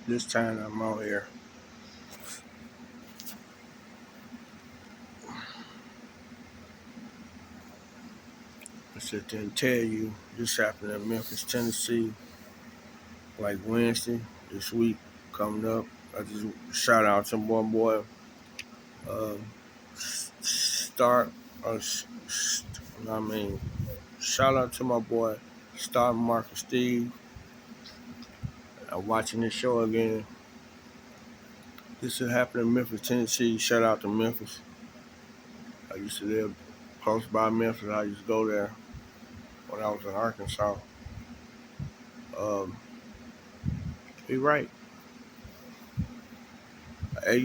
This time I'm out here. I sit there and tell you this happened in Memphis, Tennessee, like Wednesday this week coming up. I just shout out to one boy. Um, start, I mean, shout out to my boy, Star Marcus Steve. I'm watching this show again. This had happened in Memphis, Tennessee. Shout out to Memphis. I used to live close by Memphis. I used to go there when I was in Arkansas. Um, he right. An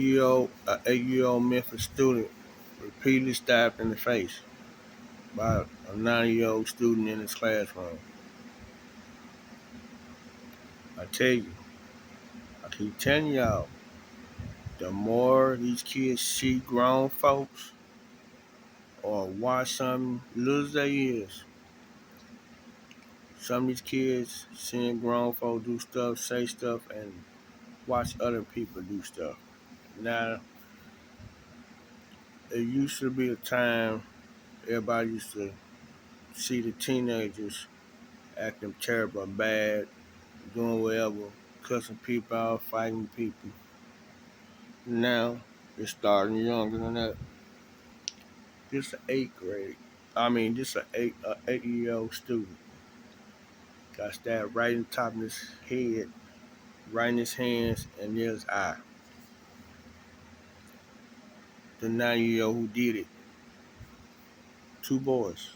8-year-old Memphis student repeatedly stabbed in the face by a 9-year-old student in his classroom. I tell you, I keep telling y'all, the more these kids see grown folks or watch something little as they is, some of these kids seeing grown folks do stuff, say stuff, and watch other people do stuff. Now, it used to be a time everybody used to see the teenagers acting terrible, bad, doing whatever, cussing people out, fighting people. Now, it's starting younger than that. This an eighth grade. I mean, this a 8-year-old student got stabbed right in the top of his head, right in his hands, and near his eye. The 9-year-old who did it, two boys.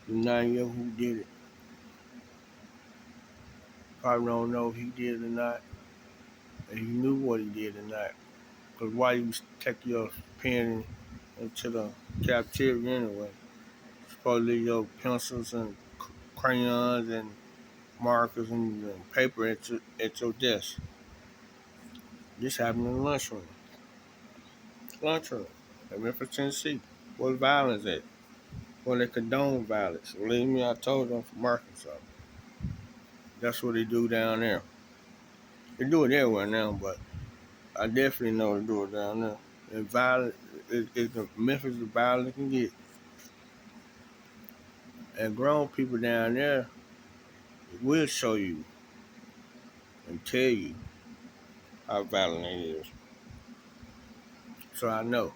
The 9-year-old who did it, probably don't know if he did it or not, and he knew what he did or not. Because why you take your pen into the cafeteria anyway? Supposedly your pencils and crayons and markers and paper at your desk. This happened in the lunchroom. Lunchroom in Memphis, Tennessee. Where's violence at? Well, they condone violence. Believe me, I told them from Arkansas. That's what they do down there. They do it everywhere now, but I definitely know they do it down there. And violence is the Memphis as violent as can get. And grown people down there will show you and tell you how violent it is. So I know.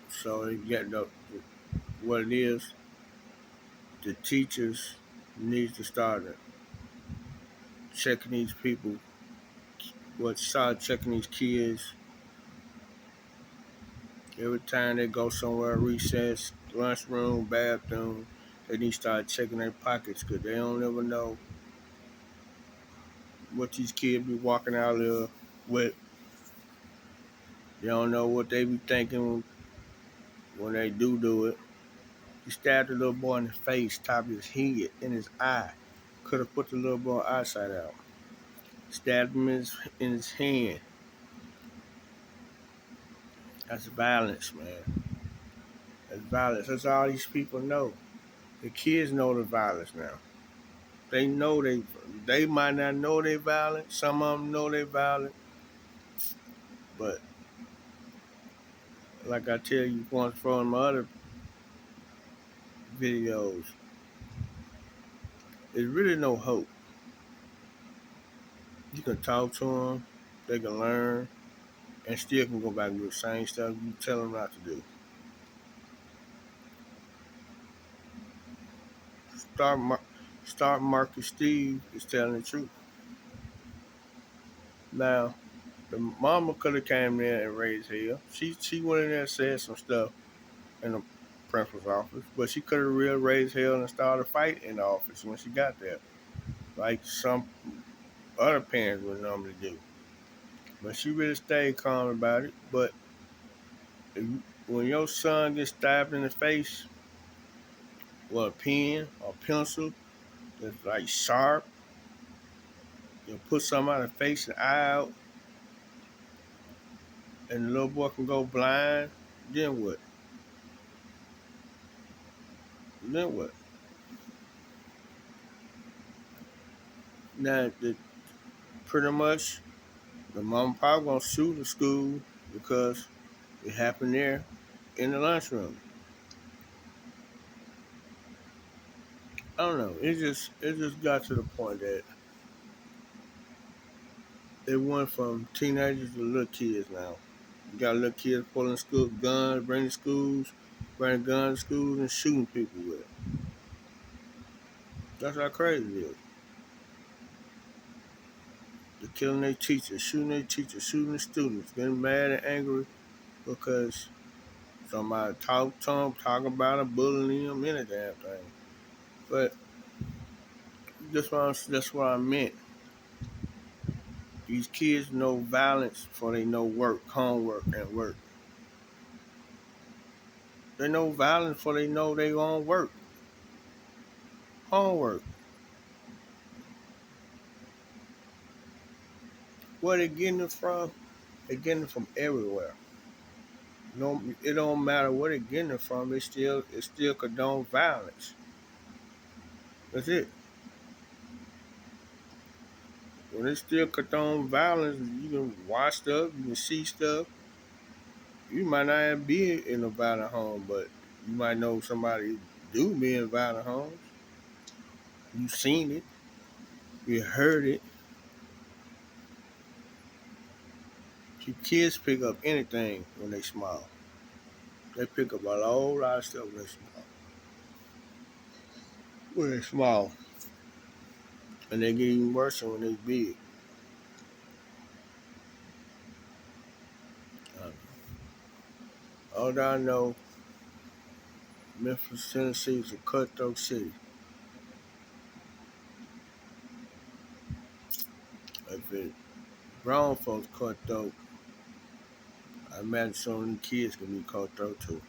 So you get what it is. The teachers need to start checking these people. Start checking these kids every time they go somewhere, recess, lunchroom, bathroom. They need to start checking their pockets because they don't ever know what these kids be walking out there with. They don't know what they be thinking when they do it. He stabbed the little boy in the face, top of his head, in his eye. Could have put the little boy's eyesight out. Stabbed him in his hand. That's violence, man. That's violence. That's all these people know. The kids know the violence now. They know they might not know they violent. Some of them know they violent, but like I tell you once from my other videos, there's really no hope. You can talk to them, they can learn, and still can go back and do the same stuff you tell them not to do. Start, Mar- Start Marcus Steve is telling the truth. Now, the mama could have came there and raised hell. She went in there and said some stuff in the principal's office, but she could have really raised hell and started a fight in the office when she got there, like some other parents would normally do. But she really stayed calm about it. But when your son gets stabbed in the face with a pen or pencil that's like sharp, you put something out of the face and eye out, and the little boy can go blind, then what? Then what? Now, pretty much, the mom and pop gonna sue the school because it happened there in the lunchroom. I don't know. It just got to the point that it went from teenagers to little kids now. You got little kids pulling school guns, bringing guns to schools and shooting people with it. That's how crazy it is. They're killing their teachers, shooting the students, getting mad and angry because somebody talk to them, talk about them, bullying them, any damn thing. But that's what I meant. These kids know violence before they know work, homework, and work. They know violence before they know they own work, homework. Where they getting it from? They getting it from everywhere. No, it don't matter where they getting it from. It still condone violence. That's it. When it still condone violence, you can watch stuff, you can see stuff. You might not be in a violent home, but you might know somebody do be in violent homes. You seen it, you heard it. See, kids pick up anything when they small. They pick up a whole lot of stuff when they small. When they small, and they get even worse when they big. All that I know, Memphis, Tennessee is a cutthroat city. If it grown folks cutthroat, I imagine some of them kids can be cutthroat too.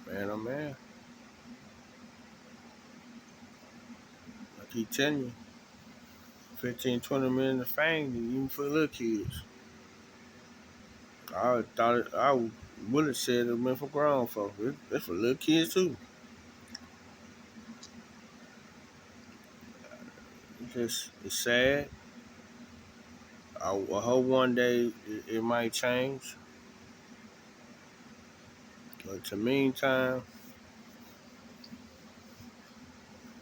Man, oh man, I keep telling you, 15, 20 minutes of fame, even for little kids. I would have said it meant for grown folks. It's for little kids too. It's sad. I hope one day it might change. But to meantime,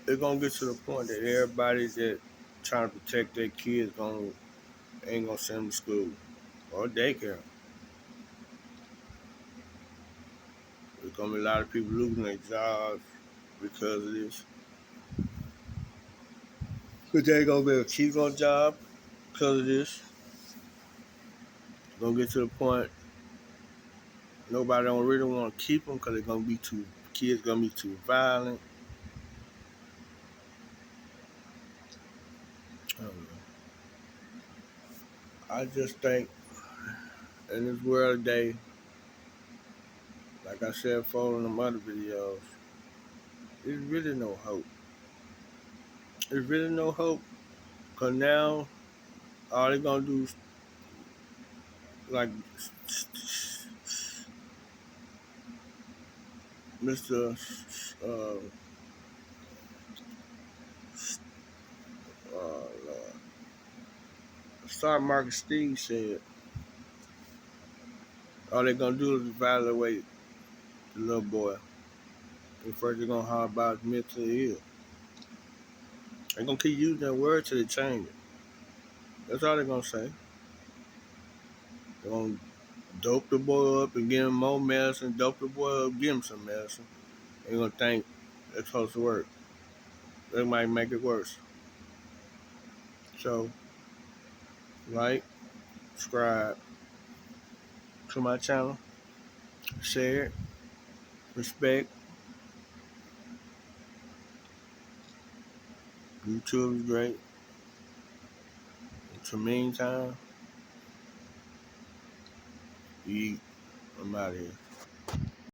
it's gonna get to the point that everybody that trying to protect their kids ain't gonna send them to school or daycare. There's gonna be a lot of people losing their jobs because of this. But they ain't gonna be able to keep on job because of this. It's gonna get to the point nobody don't really want to keep them because they're gonna be too kids gonna be too violent. I don't know. I just think in this world today, like I said before in them other videos, there's really no hope. There's really no hope because now all they're gonna do is like Mr. Uh, Star Market Steve said, all they're gonna do is evaluate the little boy. And first they're gonna holler about mentally ill. They're gonna keep using that word till they change it. That's all they're gonna say. They're gonna dope the boy up and give him more medicine, dope the boy up, give him some medicine. They're gonna think it's supposed to work. They might make it worse. So, like, subscribe to my channel, share it, respect. YouTube is great. Until meantime, eat. I'm out of here.